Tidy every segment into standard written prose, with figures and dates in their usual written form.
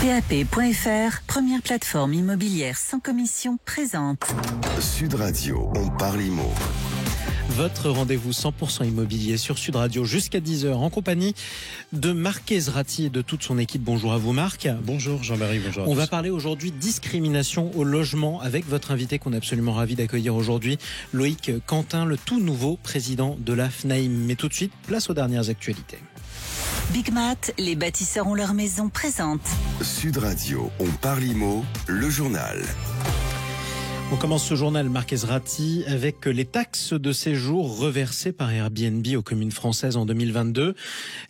PAP.fr, première plateforme immobilière sans commission, présente Sud Radio, on parle immo. Votre rendez-vous 100% immobilier sur Sud Radio jusqu'à 10h en compagnie de Marc Ezrati et de toute son équipe. Bonjour à vous Marc. Bonjour Jean-Marie, bonjour à tous. On va parler aujourd'hui discrimination au logement avec votre invité qu'on est absolument ravi d'accueillir aujourd'hui, Loïc Quentin, le tout nouveau président de la FNAIM. Mais tout de suite, place aux dernières actualités. Big Mat, les bâtisseurs ont leur maison, présente Sud Radio, on parle immo, le journal. On commence ce journal, Marc Ezrati, avec les taxes de séjour reversées par Airbnb aux communes françaises en 2022.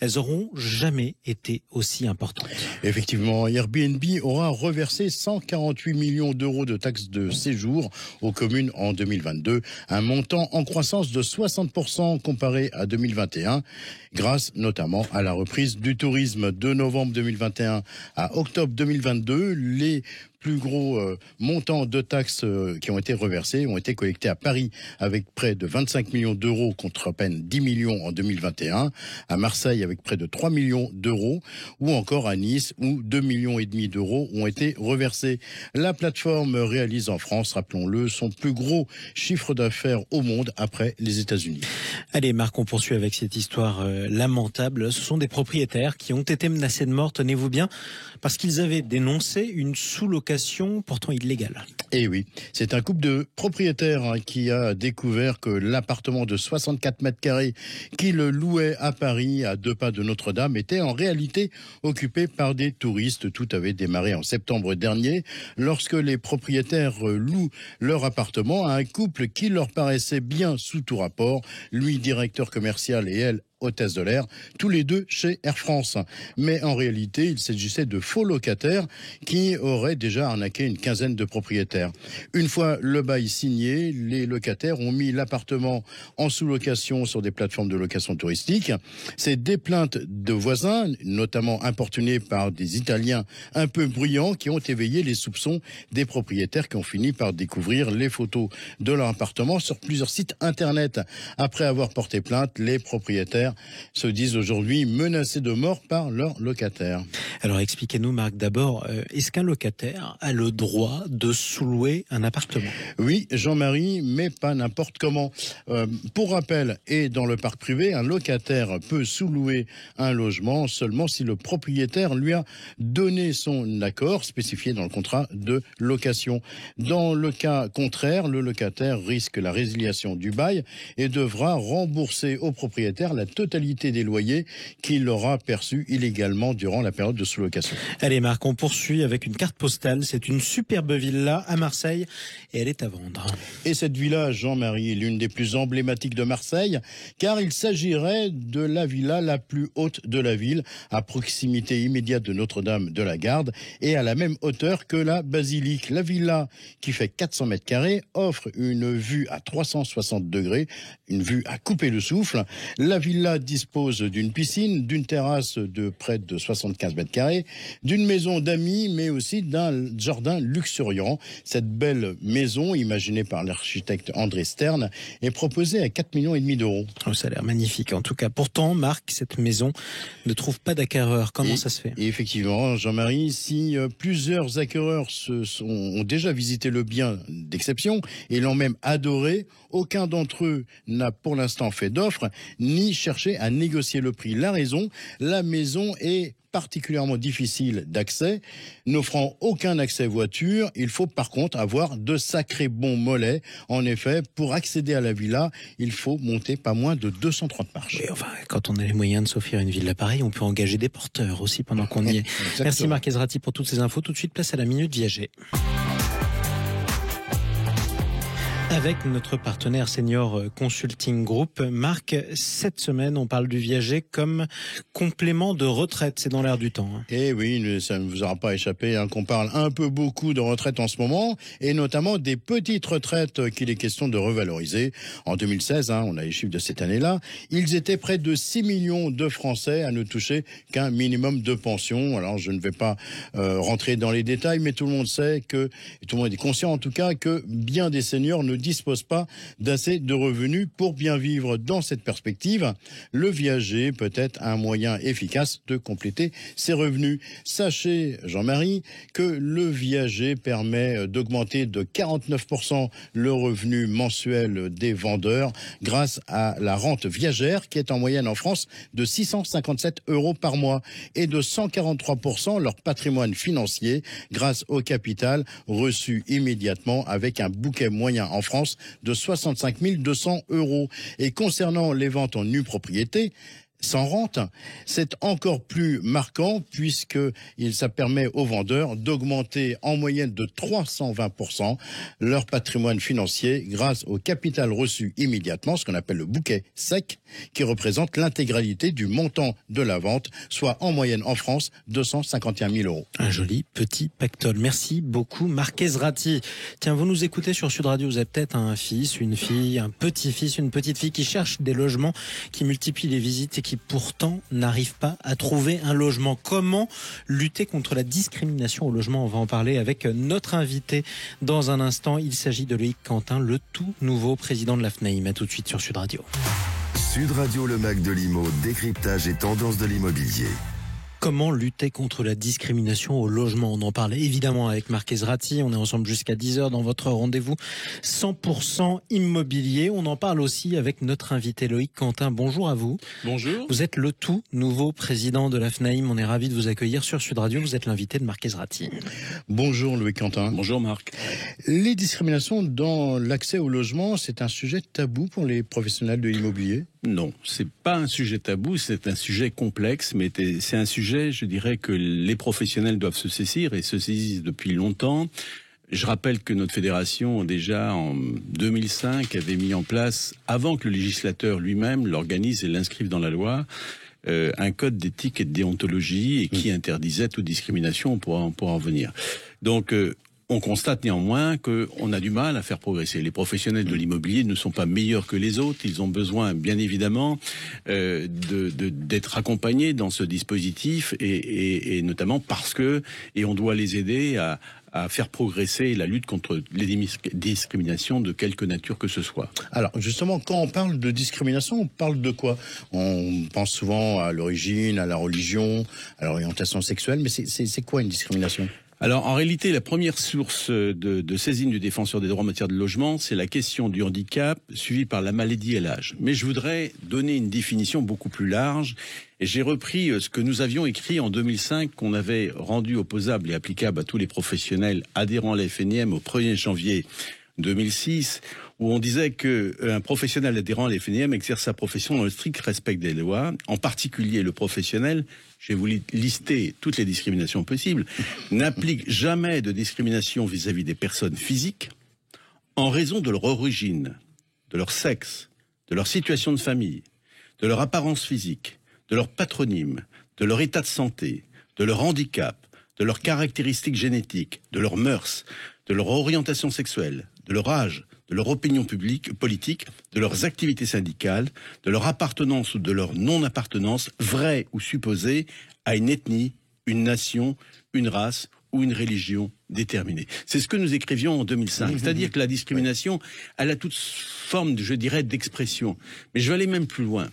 Elles auront jamais été aussi importantes. Effectivement, Airbnb aura reversé 148 millions d'euros de taxes de séjour aux communes en 2022, un montant en croissance de 60% comparé à 2021, grâce notamment à la reprise du tourisme de novembre 2021 à octobre 2022. Les plus gros montants de taxes qui ont été reversés ont été collectés à Paris avec près de 25 millions d'euros contre à peine 10 millions en 2021, à Marseille avec près de 3 millions d'euros ou encore à Nice où 2,5 millions d'euros ont été reversés. La plateforme réalise en France, rappelons-le, son plus gros chiffre d'affaires au monde après les États-Unis. Allez Marc, on poursuit avec cette histoire lamentable. Ce sont des propriétaires qui ont été menacés de mort, tenez-vous bien, parce qu'ils avaient dénoncé une sous-location pourtant illégale. Et oui, c'est un couple de propriétaires qui a découvert que l'appartement de 64 mètres carrés qu'il louait à Paris, à 2 pas de Notre-Dame, était en réalité occupé par des touristes. Tout avait démarré en septembre dernier, lorsque les propriétaires louent leur appartement à un couple qui leur paraissait bien sous tout rapport, lui directeur commercial et elle hôtesse de l'air, tous les deux chez Air France. Mais en réalité, il s'agissait de faux locataires qui auraient déjà arnaqué une quinzaine de propriétaires. Une fois le bail signé, les locataires ont mis l'appartement en sous-location sur des plateformes de location touristique. C'est des plaintes de voisins, notamment importunées par des Italiens un peu bruyants, qui ont éveillé les soupçons des propriétaires qui ont fini par découvrir les photos de leur appartement sur plusieurs sites internet. Après avoir porté plainte, les propriétaires se disent aujourd'hui menacés de mort par leurs locataires. Alors expliquez-nous Marc, d'abord, est-ce qu'un locataire a le droit de sous-louer un appartement ? Oui, Jean-Marie, mais pas n'importe comment. Pour rappel, et dans le parc privé, un locataire peut sous-louer un logement seulement si le propriétaire lui a donné son accord spécifié dans le contrat de location. Dans le cas contraire, le locataire risque la résiliation du bail et devra rembourser au propriétaire la totalité des loyers qu'il aura perçus illégalement durant la période de sous-location. Allez Marc, on poursuit avec une carte postale. C'est une superbe villa à Marseille et elle est à vendre. Et cette villa, Jean-Marie, est l'une des plus emblématiques de Marseille, car il s'agirait de la villa la plus haute de la ville, à proximité immédiate de Notre-Dame de la Garde et à la même hauteur que la basilique. La villa, qui fait 400 mètres carrés, offre une vue à 360 degrés, une vue à couper le souffle. La villa dispose d'une piscine, d'une terrasse de près de 75 mètres carrés, d'une maison d'amis, mais aussi d'un jardin luxuriant. Cette belle maison, imaginée par l'architecte André Stern, est proposée à 4,5 millions d'euros. Oh, ça a l'air magnifique en tout cas. Pourtant, Marc, cette maison ne trouve pas d'acquéreur. Comment ça se fait ? Et effectivement, Jean-Marie, si plusieurs acquéreurs ont déjà visité le bien d'exception et l'ont même adoré, aucun d'entre eux n'a pour l'instant fait d'offre, ni cherché à négocier le prix. La raison, la maison est particulièrement difficile d'accès, n'offrant aucun accès voiture. Il faut par contre avoir de sacrés bons mollets. En effet, pour accéder à la villa, il faut monter pas moins de 230 marches. Et enfin, quand on a les moyens de s'offrir une villa pareille, on peut engager des porteurs aussi pendant qu'on y est. Exactement. Merci Marc Ezrati pour toutes ces infos. Tout de suite, place à la Minute Viager. Avec notre partenaire Senior Consulting Group, Marc, cette semaine, on parle du viager comme complément de retraite. C'est dans l'air du temps. Et oui, ça ne vous aura pas échappé qu'on parle un peu beaucoup de retraite en ce moment, et notamment des petites retraites qu'il est question de revaloriser. En 2016, on a les chiffres de cette année-là, ils étaient près de 6 millions de Français à ne toucher qu'un minimum de pension. Alors, je ne vais pas rentrer dans les détails, mais tout le monde sait que, et tout le monde est conscient en tout cas, que bien des seniors ne disposent disposent pas d'assez de revenus pour bien vivre. Dans cette perspective, le viager peut être un moyen efficace de compléter ses revenus. Sachez, Jean-Marie, que le viager permet d'augmenter de 49% le revenu mensuel des vendeurs grâce à la rente viagère qui est en moyenne en France de 657 € par mois et de 143% leur patrimoine financier grâce au capital reçu immédiatement avec un bouquet moyen en France de 65 200 €. Et concernant les ventes en nue propriété, sans rente, c'est encore plus marquant puisque ça permet aux vendeurs d'augmenter en moyenne de 320% leur patrimoine financier grâce au capital reçu immédiatement, ce qu'on appelle le bouquet sec, qui représente l'intégralité du montant de la vente, soit en moyenne en France 251 000 €. Un joli petit pactole. Merci beaucoup Marc Ezrati. Tiens, vous nous écoutez sur Sud Radio, vous avez peut-être un fils, une fille, un petit-fils, une petite-fille qui cherche des logements, qui multiplient les visites et qui pourtant n'arrive pas à trouver un logement. Comment lutter contre la discrimination au logement? On va en parler avec notre invité dans un instant. Il s'agit de Loïc Quentin, le tout nouveau président de la FNAIM. À tout de suite sur Sud Radio. Sud Radio, le Mac de l'Imo, décryptage et tendance de l'immobilier. Comment lutter contre la discrimination au logement? On en parle évidemment avec Marc Ezrati. On est ensemble jusqu'à 10h dans votre rendez-vous 100% immobilier. On en parle aussi avec notre invité Loïc Quentin. Bonjour à vous. Bonjour. Vous êtes le tout nouveau président de la FNAIM. On est ravis de vous accueillir sur Sud Radio. Vous êtes l'invité de Marc Ezrati. Bonjour Loïc Quentin. Bonjour Marc. Les discriminations dans l'accès au logement, c'est un sujet tabou pour les professionnels de l'immobilier? Non, c'est pas un sujet tabou, c'est un sujet complexe, mais c'est un sujet, je dirais, que les professionnels doivent se saisir et se saisissent depuis longtemps. Je rappelle que notre fédération, déjà en 2005, avait mis en place, avant que le législateur lui-même l'organise et l'inscrive dans la loi, un code d'éthique et de déontologie et qui interdisait toute discrimination. On pourra en venir. Donc, on constate néanmoins qu'on a du mal à faire progresser. Les professionnels de l'immobilier ne sont pas meilleurs que les autres. Ils ont besoin, bien évidemment, d'être accompagnés dans ce dispositif et notamment parce que, et on doit les aider à faire progresser la lutte contre les discriminations de quelque nature que ce soit. Alors justement, quand on parle de discrimination, on parle de quoi? On pense souvent à l'origine, à la religion, à l'orientation sexuelle, mais c'est quoi une discrimination? Alors, en réalité, la première source de saisine du défenseur des droits en matière de logement, c'est la question du handicap, suivie par la maladie et l'âge. Mais je voudrais donner une définition beaucoup plus large. Et j'ai repris ce que nous avions écrit en 2005, qu'on avait rendu opposable et applicable à tous les professionnels adhérents à la FNIM au 1er janvier 2006, où on disait qu'un professionnel adhérent à la FNIM exerce sa profession dans le strict respect des lois, en particulier le professionnel, je vais vous lister toutes les discriminations possibles, n'applique jamais de discrimination vis-à-vis des personnes physiques en raison de leur origine, de leur sexe, de leur situation de famille, de leur apparence physique, de leur patronyme, de leur état de santé, de leur handicap, de leurs caractéristiques génétiques, de leurs mœurs, de leur orientation sexuelle, de leur âge, de leur opinion politique, de leurs activités syndicales, de leur appartenance ou de leur non-appartenance, vraie ou supposée, à une ethnie, une nation, une race ou une religion déterminée. C'est ce que nous écrivions en 2005. C'est-à-dire que la discrimination, elle a toute forme, je dirais, d'expression. Mais je vais aller même plus loin.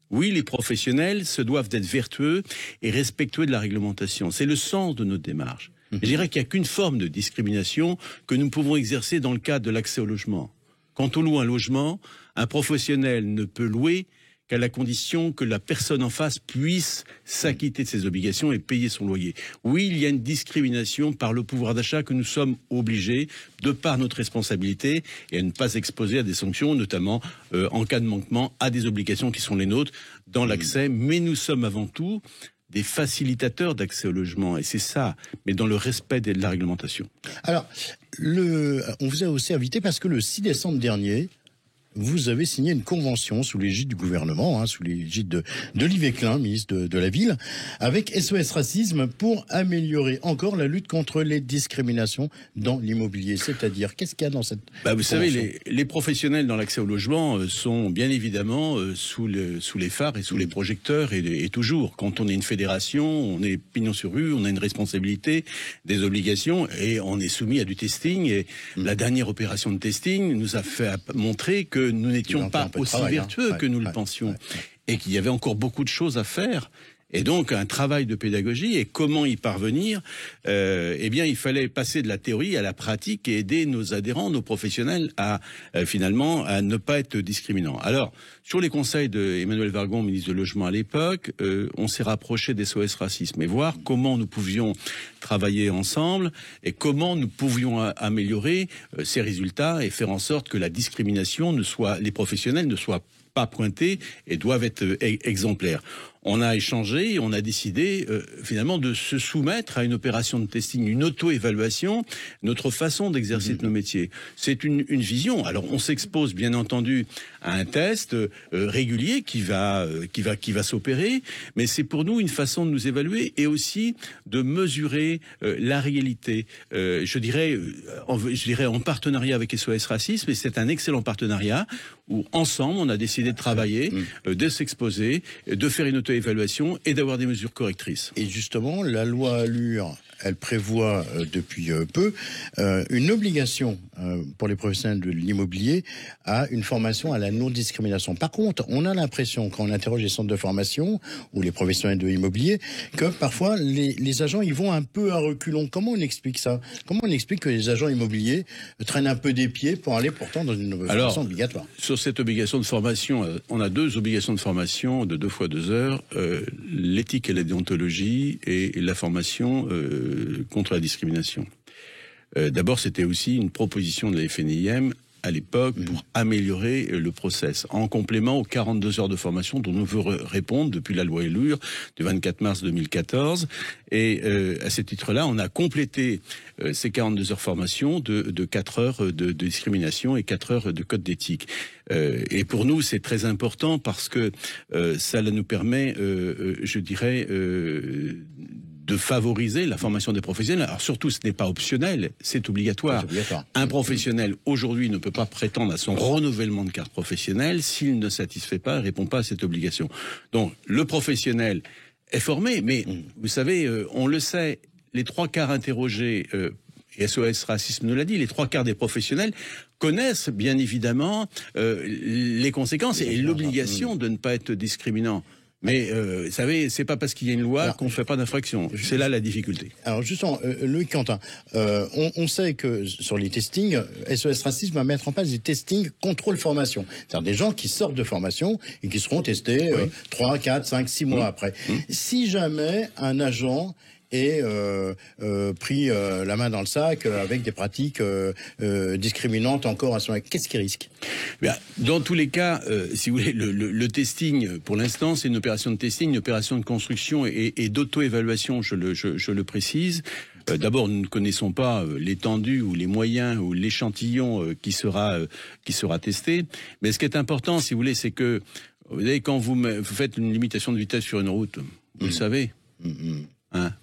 Oui, les professionnels se doivent d'être vertueux et respectueux de la réglementation. C'est le sens de notre démarche. Je dirais qu'il n'y a qu'une forme de discrimination que nous pouvons exercer dans le cadre de l'accès au logement. Quand on loue un logement, un professionnel ne peut louer qu'à la condition que la personne en face puisse s'acquitter de ses obligations et payer son loyer. Oui, il y a une discrimination par le pouvoir d'achat que nous sommes obligés, de par notre responsabilité, et à ne pas exposer à des sanctions, notamment en cas de manquement à des obligations qui sont les nôtres dans l'accès. Mais nous sommes avant tout des facilitateurs d'accès au logement, et c'est ça, mais dans le respect de la réglementation. Alors, on vous a aussi invité parce que le 6 décembre dernier, vous avez signé une convention sous l'égide du gouvernement, sous l'égide d'Olivier Klein, ministre de la Ville, avec SOS Racisme pour améliorer encore la lutte contre les discriminations dans l'immobilier. C'est-à-dire, qu'est-ce qu'il y a dans cette vous convention ? savez, les professionnels dans l'accès au logement sont bien évidemment sous les phares et sous les projecteurs et toujours. Quand on est une fédération, on est pignon sur rue, on a une responsabilité, des obligations et on est soumis à du testing. Et la dernière opération de testing nous a fait montrer que nous n'étions pas aussi vertueux que nous le pensions et qu'il y avait encore beaucoup de choses à faire. Et donc un travail de pédagogie et comment y parvenir, il fallait passer de la théorie à la pratique et aider nos adhérents, nos professionnels à finalement à ne pas être discriminants. Alors sur les conseils de Emmanuel Vargon, ministre du Logement à l'époque, on s'est rapproché des SOS Racisme et voir comment nous pouvions travailler ensemble et comment nous pouvions améliorer ces résultats et faire en sorte que la discrimination les professionnels ne soient pas pointés et doivent être exemplaires. On a échangé et on a décidé finalement de se soumettre à une opération de testing, une auto-évaluation, notre façon d'exercer nos métiers. C'est une vision. Alors on s'expose bien entendu à un test régulier qui va s'opérer, mais c'est pour nous une façon de nous évaluer et aussi de mesurer la réalité. Je dirais en partenariat avec SOS Racisme, et c'est un excellent partenariat où ensemble on a décidé de travailler, de s'exposer, de faire une auto-évaluation et d'avoir des mesures correctrices. Et justement, la loi Allure, elle prévoit depuis peu une obligation pour les professionnels de l'immobilier à une formation à la non-discrimination. Par contre, on a l'impression, quand on interroge les centres de formation ou les professionnels de l'immobilier, que parfois les agents ils vont un peu à reculons. Comment on explique ça ? Comment on explique que les agents immobiliers traînent un peu des pieds pour aller pourtant dans une formation obligatoire ? Sur cette obligation de formation, on a 2 obligations de formation de 2 fois 2 heures, l'éthique et la déontologie et la formation contre la discrimination. D'abord, c'était aussi une proposition de la FNIM à l'époque pour améliorer le process, en complément aux 42 heures de formation dont nous veut répondre depuis la loi Allure du 24 mars 2014. Et à ce titre-là, on a complété ces 42 heures de formation de 4 heures de discrimination et 4 heures de code d'éthique. Et pour nous, c'est très important parce que ça nous permet, de favoriser la formation des professionnels. Alors surtout, ce n'est pas optionnel, c'est obligatoire. Un professionnel, aujourd'hui, ne peut pas prétendre à son renouvellement de carte professionnelle s'il ne satisfait pas et répond pas à cette obligation. Donc, le professionnel est formé, mais vous savez, on le sait, les 3/4 interrogés, et SOS Racisme nous l'a dit, les 3/4 des professionnels connaissent bien évidemment les conséquences et l'obligation de ne pas être discriminant. Mais vous savez, c'est pas parce qu'il y a une loi qu'on fait pas d'infraction. C'est là la difficulté. Alors justement, Loïc Quentin, on sait que sur les testings, SOS Racisme va mettre en place des testings contrôle formation. C'est-à-dire des gens qui sortent de formation et qui seront testés 3, 4, 5, 6 mois après. Si jamais un agent et pris la main dans le sac avec des pratiques discriminantes encore à son âge, qu'est-ce qu'il risque ? Bien, dans tous les cas, si vous voulez, le testing, pour l'instant, c'est une opération de testing, une opération de construction et d'auto-évaluation, je le précise. D'abord, nous ne connaissons pas l'étendue ou les moyens ou l'échantillon qui sera testé. Mais ce qui est important, si vous voulez, c'est que, vous savez, quand vous faites une limitation de vitesse sur une route, vous le savez.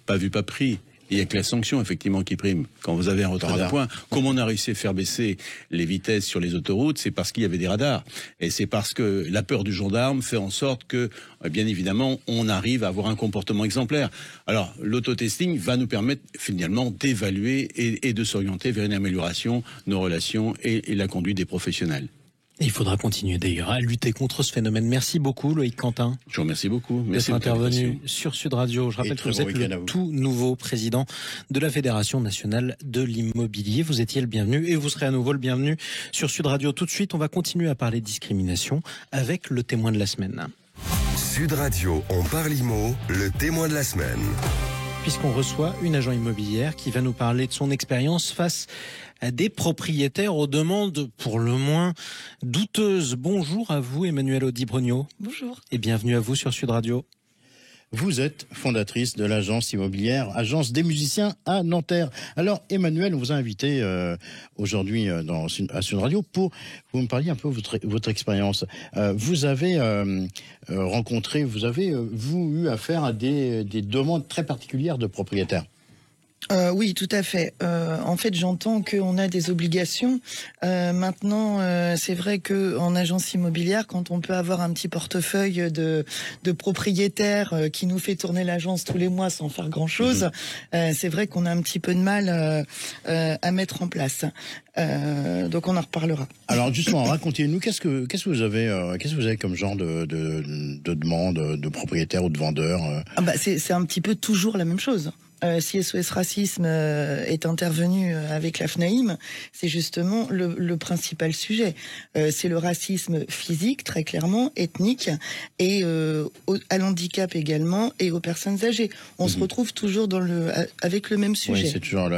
Pas vu, pas pris. Il n'y a que la sanction, effectivement, qui prime. Quand vous avez un retrait d'un point, comme on a réussi à faire baisser les vitesses sur les autoroutes, c'est parce qu'il y avait des radars. Et c'est parce que la peur du gendarme fait en sorte que, bien évidemment, on arrive à avoir un comportement exemplaire. Alors, l'autotesting va nous permettre, finalement, d'évaluer et de s'orienter vers une amélioration de nos relations et la conduite des professionnels. Il faudra continuer d'ailleurs à lutter contre ce phénomène. Merci beaucoup Loïc Quentin. Je vous remercie beaucoup. Merci d'être intervenu sur Sud Radio. Je rappelle que vous êtes le tout nouveau président de la Fédération nationale de l'immobilier. Vous étiez le bienvenu et vous serez à nouveau le bienvenu sur Sud Radio. Tout de suite, on va continuer à parler discrimination avec le témoin de la semaine. Sud Radio, on parle IMO, le témoin de la semaine. Puisqu'on reçoit une agent immobilière qui va nous parler de son expérience face à des propriétaires aux demandes pour le moins douteuses. Bonjour à vous Emmanuelle Audi-Brognaud. Bonjour. Et bienvenue à vous sur Sud Radio. vous êtes fondatrice de l'agence immobilière Agence des musiciens à Nanterre. Alors Emmanuel, on vous a invité aujourd'hui à Sud Radio pour vous me parliez un peu votre expérience. Vous avez rencontré, vous avez eu affaire à des demandes très particulières de propriétaires. Oui, tout à fait. En fait, j'entends qu'on a des obligations. Maintenant, c'est vrai que en agence immobilière, quand on peut avoir un petit portefeuille de propriétaires qui nous fait tourner l'agence tous les mois sans faire grand-chose, c'est vrai qu'on a un petit peu de mal à mettre en place. Donc, on en reparlera. Alors, justement, racontez-nous qu'est-ce que vous avez comme genre de demande de propriétaires ou de vendeurs c'est un petit peu toujours la même chose. Si SOS Racisme est intervenu avec la FNAIM, c'est justement le principal sujet. C'est le racisme physique, très clairement, ethnique, et à l'handicap également, et aux personnes âgées. On se retrouve toujours avec le même sujet. Oui, c'est toujours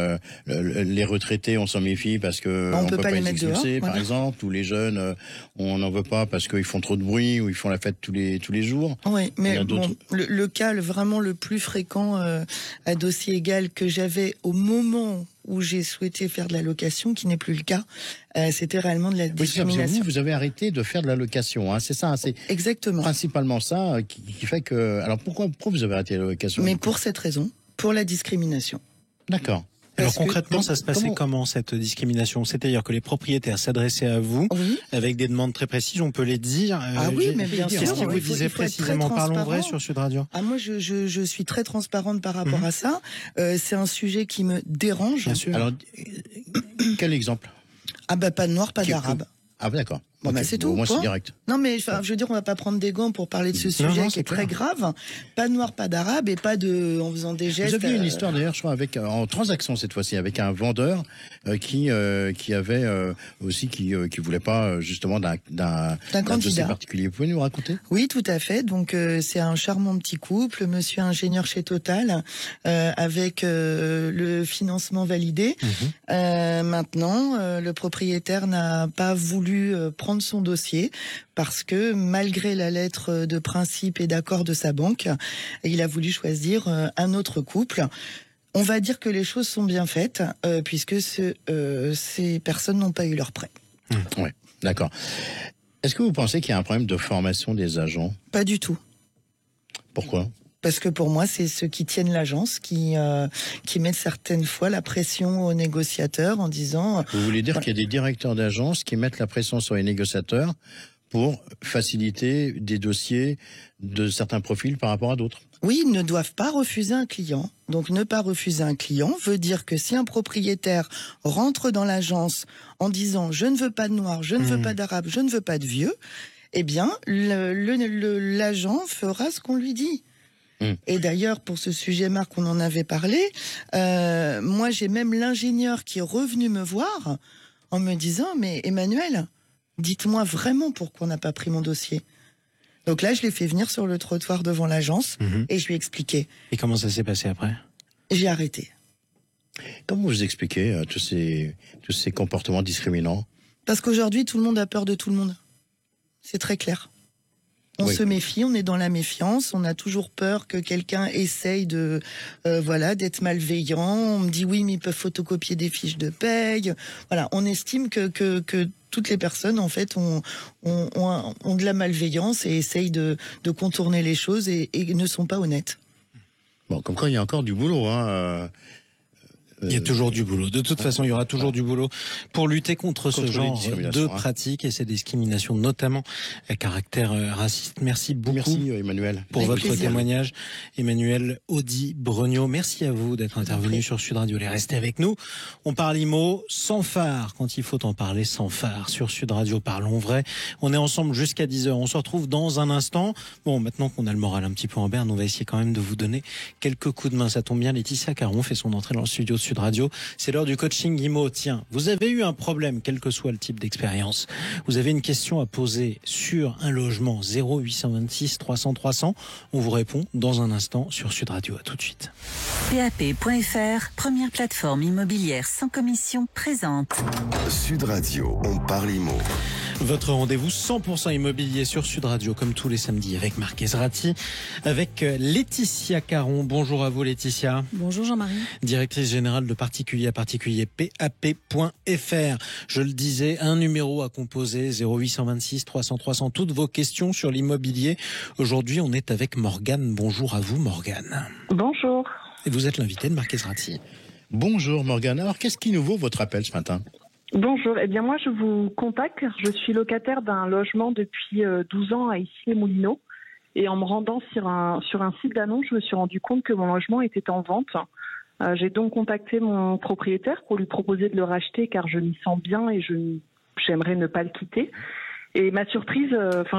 les retraités, on s'en méfie parce que on peut pas les mettre dehors, par exemple, ou les jeunes, on n'en veut pas parce qu'ils font trop de bruit ou ils font la fête tous les jours. Oui, mais bon, le cas vraiment le plus fréquent à dossier égal que j'avais au moment où j'ai souhaité faire de la location, qui n'est plus le cas, c'était réellement de la discrimination. Oui, vous avez arrêté de faire de la location, hein, c'est ça, c'est exactement principalement ça qui fait que. Alors pourquoi vous avez arrêté la location? Mais pour cette raison, pour la discrimination. D'accord. Alors concrètement, ça se passait comment cette discrimination? C'est-à-dire que les propriétaires s'adressaient à vous avec des demandes très précises, on peut les dire. Ah oui, mais bien sûr. Qu'est-ce qu'ils vous disaient précisément? Parlons vrai sur Sud Radio. Ah moi, je suis très transparente par rapport à ça. C'est un sujet qui me dérange. Bien sûr. Alors, quel exemple? Ah pas de noir, pas d'arabe. Ah d'accord. Bon, c'est tout. Moi, c'est direct. Non, mais je veux dire, on va pas prendre des gants pour parler de ce sujet qui est très grave. Pas de noir, pas d'arabe et pas en faisant des gestes. Vous avez une histoire d'ailleurs, je crois, en transaction cette fois-ci, avec un vendeur qui avait aussi qui voulait pas justement d'un dossier particulier. Vous pouvez nous raconter? Oui, tout à fait. Donc c'est un charmant petit couple, monsieur ingénieur chez Total, avec le financement validé. Maintenant, le propriétaire n'a pas voulu prendre son dossier parce que malgré la lettre de principe et d'accord de sa banque, il a voulu choisir un autre couple. On va dire que les choses sont bien faites puisque ces personnes n'ont pas eu leur prêt. Oui, d'accord. Est-ce que vous pensez qu'il y a un problème de formation des agents? Pas du tout. Pourquoi? Parce que pour moi, c'est ceux qui tiennent l'agence qui mettent certaines fois la pression aux négociateurs en disant... Vous voulez dire qu'il y a des directeurs d'agence qui mettent la pression sur les négociateurs pour faciliter des dossiers de certains profils par rapport à d'autres? Oui, ils ne doivent pas refuser un client. Donc ne pas refuser un client veut dire que si un propriétaire rentre dans l'agence en disant « je ne veux pas de noir, je ne veux pas d'arabe, je ne veux pas de vieux », eh bien, l'agent fera ce qu'on lui dit. Et d'ailleurs, pour ce sujet, Marc, on en avait parlé. Moi, j'ai même l'ingénieur qui est revenu me voir en me disant « Mais Emmanuel, dites-moi vraiment pourquoi on n'a pas pris mon dossier ». Donc là, je l'ai fait venir sur le trottoir devant l'agence et je lui ai expliqué. Et comment ça s'est passé après? J'ai arrêté. Comment vous expliquez tous ces comportements discriminants? Parce qu'aujourd'hui, tout le monde a peur de tout le monde. C'est très clair. On se méfie, on est dans la méfiance, on a toujours peur que quelqu'un essaye d'être malveillant. On me dit oui, mais ils peuvent photocopier des fiches de paye. Voilà, on estime que toutes les personnes en fait ont de la malveillance et essayent de contourner les choses et ne sont pas honnêtes. Bon, comme quoi il y a encore du boulot, hein. Il y a toujours du boulot. De toute façon, il y aura toujours du boulot pour lutter contre ce genre de pratiques et ces discriminations, notamment à caractère raciste. Merci beaucoup. Merci Emmanuel pour votre témoignage. Emmanuel Audy-Brognaud, merci à vous d'être intervenu sur Sud Radio. Allez, restez avec nous. On parle IMO sans phare, quand il faut en parler sans phare. Sur Sud Radio, parlons vrai. On est ensemble jusqu'à 10h. On se retrouve dans un instant. Bon, maintenant qu'on a le moral un petit peu en berne, on va essayer quand même de vous donner quelques coups de main. Ça tombe bien, Laetitia Caron fait son entrée dans le studio de Sud Radio. C'est l'heure du coaching IMO. Tiens, vous avez eu un problème, quel que soit le type d'expérience. Vous avez une question à poser sur un logement 0826 300 300. On vous répond dans un instant sur Sud Radio. À tout de suite. PAP.fr, première plateforme immobilière sans commission présente. Sud Radio, on parle IMO. Votre rendez-vous 100% immobilier sur Sud Radio, comme tous les samedis, avec Marc Ezrati, avec Laetitia Caron. Bonjour à vous, Laetitia. Bonjour Jean-Marie. Directrice générale de particulier à particulier, PAP.fr. Je le disais, un numéro à composer, 0826 300 300. Toutes vos questions sur l'immobilier. Aujourd'hui, on est avec Morgane. Bonjour à vous, Morgane. Bonjour. Et vous êtes l'invité de Marc Ezrati. Bonjour Morgane. Alors, qu'est-ce qui nous vaut votre appel ce matin ? Bonjour. Eh bien, moi, je vous contacte car je suis locataire d'un logement depuis 12 ans à Issy-les-Moulineaux. Et en me rendant sur un site d'annonce, je me suis rendu compte que mon logement était en vente. J'ai donc contacté mon propriétaire pour lui proposer de le racheter car je m'y sens bien et j'aimerais ne pas le quitter. Et ma surprise,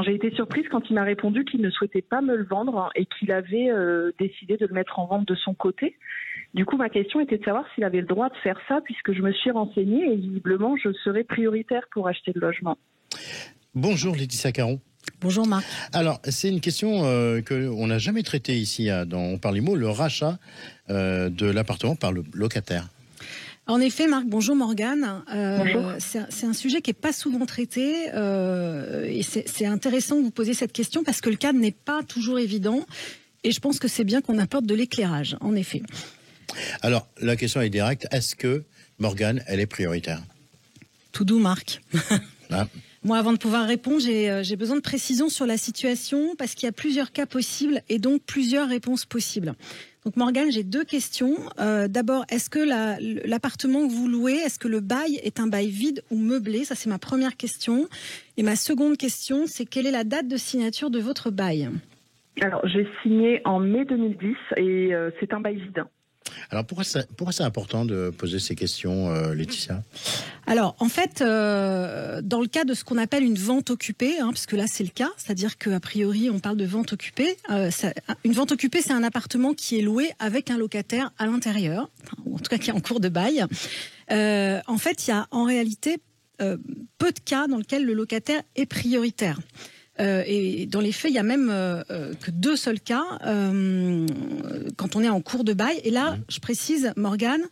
j'ai été surprise quand il m'a répondu qu'il ne souhaitait pas me le vendre et qu'il avait décidé de le mettre en vente de son côté. Du coup, ma question était de savoir s'il avait le droit de faire ça, puisque je me suis renseignée et visiblement, je serais prioritaire pour acheter le logement. Bonjour Laetitia Caron. Bonjour Marc. Alors, c'est une question qu'on n'a jamais traitée ici dans On parle IMO, le rachat de l'appartement par le locataire. En effet, Marc, bonjour Morgane. Bonjour. C'est un sujet qui n'est pas souvent traité et c'est intéressant que vous posiez cette question parce que le cadre n'est pas toujours évident et je pense que c'est bien qu'on apporte de l'éclairage, en effet. Alors, la question est directe. Est-ce que Morgane, elle est prioritaire ? Tout doux, Marc. Ah. Moi, avant de pouvoir répondre, j'ai besoin de précision sur la situation parce qu'il y a plusieurs cas possibles et donc plusieurs réponses possibles. Donc Morgane, j'ai deux questions. D'abord, est-ce que l'appartement que vous louez, est-ce que le bail est un bail vide ou meublé ? Ça, c'est ma première question. Et ma seconde question, c'est quelle est la date de signature de votre bail ? Alors, j'ai signé en mai 2010 et c'est un bail vide. Alors, pourquoi c'est important de poser ces questions, Laetitia ? Alors, en fait, dans le cas de ce qu'on appelle une vente occupée, puisque là c'est le cas, c'est-à-dire qu'a priori on parle de vente occupée. Une vente occupée, c'est un appartement qui est loué avec un locataire à l'intérieur, ou en tout cas qui est en cours de bail. En fait, il y a en réalité peu de cas dans lesquels le locataire est prioritaire. Et dans les faits, il y a même que deux seuls cas quand on est en cours de bail. Et là, je précise, Morgane,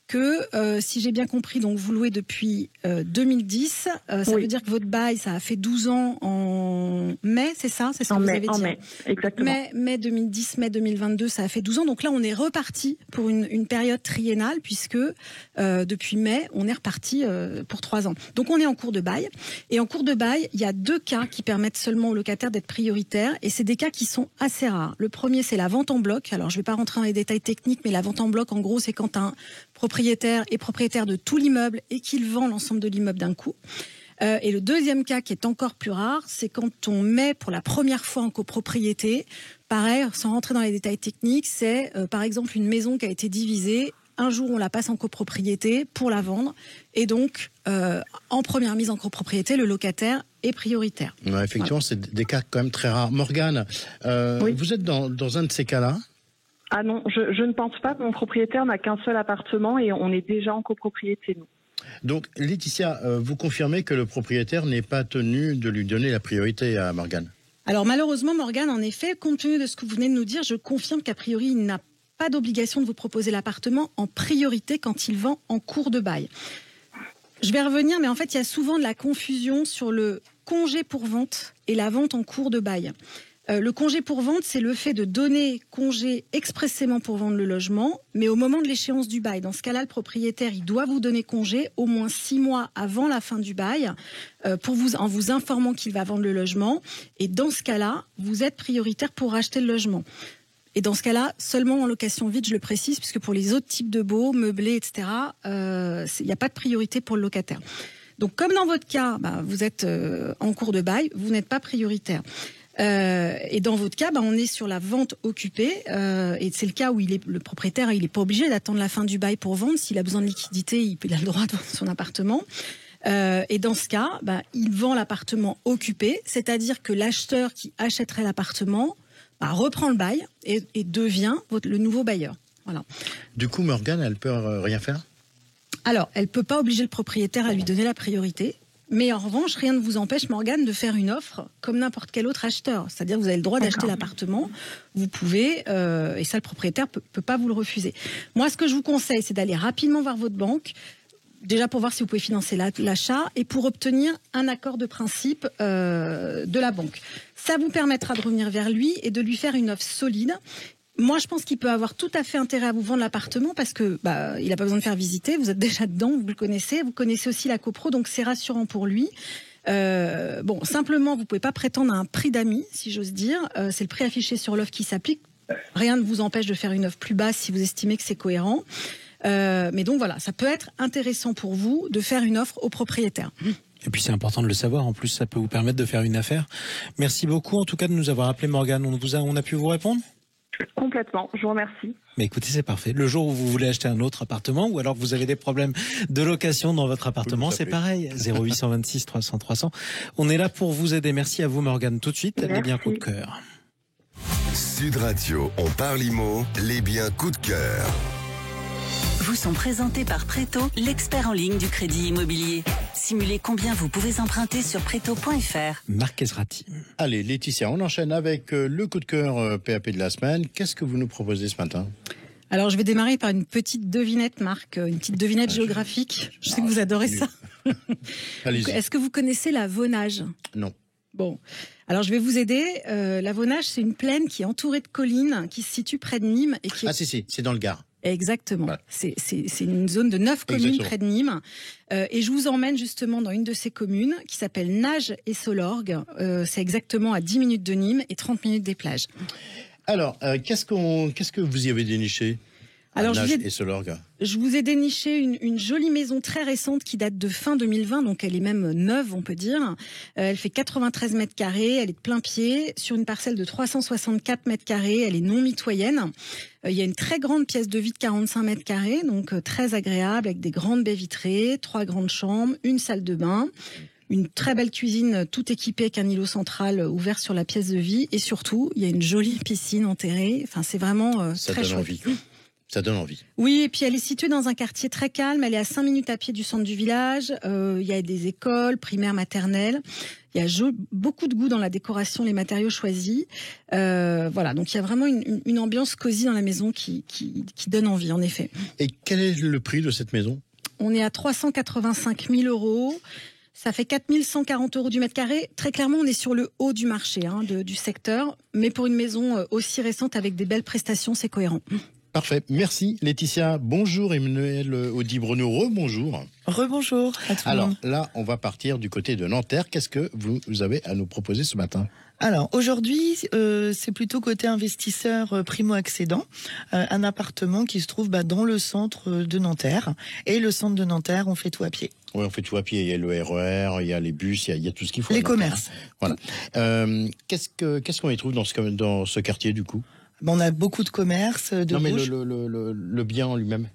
que si j'ai bien compris, donc vous louez depuis 2010. Ça Oui. veut dire que votre bail, ça a fait 12 ans en mai, c'est ça ? C'est ce que vous avez dit. En mai, exactement. Mai 2010, mai 2022, ça a fait 12 ans. Donc là, on est reparti pour une période triennale, puisque depuis mai, on est reparti pour 3 ans. Donc on est en cours de bail. Et en cours de bail, il y a deux cas qui permettent seulement aux locataires d'être prioritaires. Et c'est des cas qui sont assez rares. Le premier, c'est la vente en bloc. Alors, je ne vais pas rentrer dans les détails techniques, mais la vente en bloc, en gros, c'est quand un propriétaire est propriétaire de tout l'immeuble et qu'il vend l'ensemble de l'immeuble d'un coup. Et le deuxième cas qui est encore plus rare, c'est quand on met pour la première fois en copropriété, pareil, sans rentrer dans les détails techniques, c'est par exemple une maison qui a été divisée, un jour on la passe en copropriété pour la vendre, et donc en première mise en copropriété, le locataire est prioritaire. Ouais, effectivement, Voilà. c'est des cas quand même très rares. Morgane, Oui. vous êtes dans un de ces cas-là ? Ah non, je ne pense pas. Mon propriétaire n'a qu'un seul appartement et on est déjà en copropriété, nous. Donc, Laetitia, vous confirmez que le propriétaire n'est pas tenu de lui donner la priorité à Morgane ? Alors malheureusement, Morgane, en effet, compte tenu de ce que vous venez de nous dire, je confirme qu'a priori, il n'a pas d'obligation de vous proposer l'appartement en priorité quand il vend en cours de bail. Je vais revenir, mais en fait, il y a souvent de la confusion sur le congé pour vente et la vente en cours de bail. Le congé pour vente, c'est le fait de donner congé expressément pour vendre le logement, mais au moment de l'échéance du bail. Dans ce cas-là, le propriétaire, il doit vous donner congé au moins 6 mois avant la fin du bail, en vous informant qu'il va vendre le logement. Et dans ce cas-là, vous êtes prioritaire pour racheter le logement. Et dans ce cas-là, seulement en location vide, je le précise, puisque pour les autres types de baux, meublés, etc., il n'y a pas de priorité pour le locataire. Donc, comme dans votre cas, vous êtes en cours de bail, vous n'êtes pas prioritaire. Et dans votre cas, on est sur la vente occupée, et c'est le cas où le propriétaire, il n'est pas obligé d'attendre la fin du bail pour vendre. S'il a besoin de liquidité, il a le droit de vendre son appartement. Et dans ce cas, il vend l'appartement occupé, c'est-à-dire que l'acheteur qui achèterait l'appartement reprend le bail et devient le nouveau bailleur. Voilà. Du coup, Morgane, elle peut rien faire ? Alors, elle ne peut pas obliger le propriétaire à lui donner la priorité. Mais en revanche, rien ne vous empêche, Morgane, de faire une offre comme n'importe quel autre acheteur. C'est-à-dire que vous avez le droit d'acheter l'appartement, vous pouvez, et ça, le propriétaire peut pas vous le refuser. Moi, ce que je vous conseille, c'est d'aller rapidement voir votre banque. déjà pour voir si vous pouvez financer l'achat et pour obtenir un accord de principe de la banque. Ça vous permettra de revenir vers lui et de lui faire une offre solide. Moi, je pense qu'il peut avoir tout à fait intérêt à vous vendre l'appartement parce que il n'a pas besoin de faire visiter. Vous êtes déjà dedans, vous le connaissez. Vous connaissez aussi la copro, donc c'est rassurant pour lui. Simplement, vous pouvez pas prétendre à un prix d'amis, si j'ose dire. C'est le prix affiché sur l'offre qui s'applique. Rien ne vous empêche de faire une offre plus basse si vous estimez que c'est cohérent. Mais donc voilà, ça peut être intéressant pour vous de faire une offre au propriétaire. Et puis c'est important de le savoir, en plus ça peut vous permettre de faire une affaire. Merci beaucoup en tout cas de nous avoir appelé, Morgane. On a pu vous répondre ? Complètement, je vous remercie. Mais écoutez, c'est parfait. Le jour où vous voulez acheter un autre appartement ou alors que vous avez des problèmes de location dans votre appartement, c'est pareil. 0826 300 300. On est là pour vous aider. Merci à vous, Morgane. Tout de suite, les biens coup de cœur. Sud Radio, on parle IMO, les biens coup de cœur. Vous sont présentés par Préto, l'expert en ligne du crédit immobilier. Simulez combien vous pouvez emprunter sur Préto.fr. Marc Ezrati. Allez, Laetitia, on enchaîne avec le coup de cœur PAP de la semaine. Qu'est-ce que vous nous proposez ce matin ? Alors, je vais démarrer par une petite devinette, Marc, une petite devinette géographique. Je sais que vous adorez ça. Allez-y. Est-ce que vous connaissez la Vaunage ? Non. Bon, alors je vais vous aider. La Vaunage, c'est une plaine qui est entourée de collines, qui se situe près de Nîmes. Et qui est... Ah si, c'est dans le Gard. Exactement. Voilà. C'est une zone de 9 communes Exactement. près de Nîmes. Et je vous emmène justement dans une de ces communes qui s'appelle Nage et Solorgue. C'est exactement à 10 minutes de Nîmes et 30 minutes des plages. Alors, qu'est-ce que vous y avez déniché ? Alors, Nage et Solorgue. Je vous ai déniché une jolie maison très récente qui date de fin 2020, donc elle est même neuve, on peut dire. Elle fait 93 mètres carrés, elle est de plein pied, sur une parcelle de 364 mètres carrés, elle est non mitoyenne. Il y a une très grande pièce de vie de 45 mètres carrés, donc très agréable, avec des grandes baies vitrées, 3 grandes chambres, une salle de bain, une très belle cuisine tout équipée avec un îlot central ouvert sur la pièce de vie, et surtout, il y a une jolie piscine enterrée. Enfin, c'est vraiment Ça très donne chouette. envie. Ça donne envie. Oui, et puis elle est située dans un quartier très calme. Elle est à 5 minutes à pied du centre du village. Il y a des écoles primaires, maternelles. Il y a beaucoup de goût dans la décoration, les matériaux choisis. Voilà, donc il y a vraiment une ambiance cosy dans la maison qui donne envie, en effet. Et quel est le prix de cette maison ? On est à 385 000 €. Ça fait 4 140 € du mètre carré. Très clairement, on est sur le haut du marché du secteur. Mais pour une maison aussi récente avec des belles prestations, c'est cohérent. Parfait. Merci Laetitia. Bonjour Emmanuel Audi-Bruno. Rebonjour. Rebonjour à tout le Alors monde. là, on va partir du côté de Nanterre. Qu'est-ce que vous avez à nous proposer ce matin ? Alors aujourd'hui, c'est plutôt côté investisseur primo-accédant, un appartement qui se trouve dans le centre de Nanterre. Et le centre de Nanterre, on fait tout à pied. Oui, on fait tout à pied. Il y a le RER, il y a les bus, il y a tout ce qu'il faut. Les à Nanterre. commerces. Voilà. Qu'est-ce qu'on y trouve dans ce quartier du coup ? On a beaucoup de commerces, de Non, mais bouches. le bien en lui-même.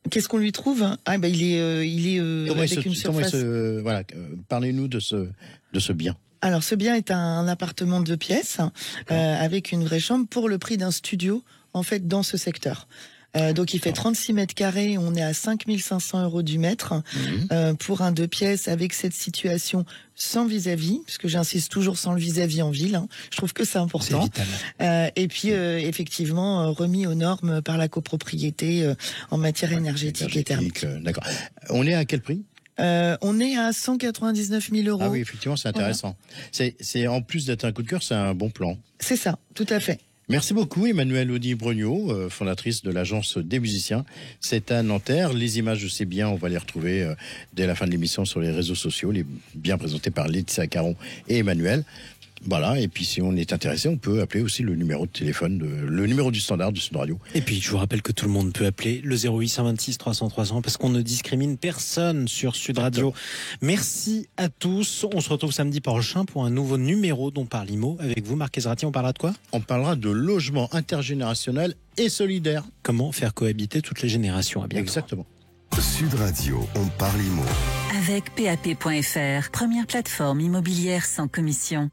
Qu'est-ce qu'on lui trouve ? Il est Comment avec une surface. Voilà, parlez-nous de ce bien. Alors, ce bien est un appartement de 2 pièces avec une vraie chambre pour le prix d'un studio, en fait, dans ce secteur. Donc, il fait 36 mètres carrés. On est à 5 500 € du mètre pour un 2 pièces avec cette situation sans vis-à-vis, parce que j'insiste toujours sans le vis-à-vis en ville. Je trouve que c'est important. C'est vital. Et puis, effectivement, remis aux normes par la copropriété en matière énergétique et thermique. D'accord. On est à quel prix ? On est à 199 000 €. Ah oui, effectivement, c'est intéressant. C'est en plus d'être un coup de cœur, c'est un bon plan. C'est ça, tout à fait. Merci beaucoup Emmanuel Audi-Brognaud, fondatrice de l'agence des musiciens. C'est à Nanterre. Les images de ces biens, on va les retrouver dès la fin de l'émission sur les réseaux sociaux, les biens présentés par Laetitia Caron et Emmanuel. Voilà, et puis si on est intéressé, on peut appeler aussi le numéro de téléphone, le numéro du standard de Sud Radio. Et puis, je vous rappelle que tout le monde peut appeler le 0826 300 300 parce qu'on ne discrimine personne sur Sud Radio. Merci à tous. On se retrouve samedi prochain pour un nouveau numéro dont parle IMO. Avec vous, Marc Ezrati, on parlera de quoi ? On parlera de logement intergénérationnel et solidaire. Comment faire cohabiter toutes les générations. À bientôt. Exactement. Sud Radio, on parle IMO. Avec PAP.fr, première plateforme immobilière sans commission.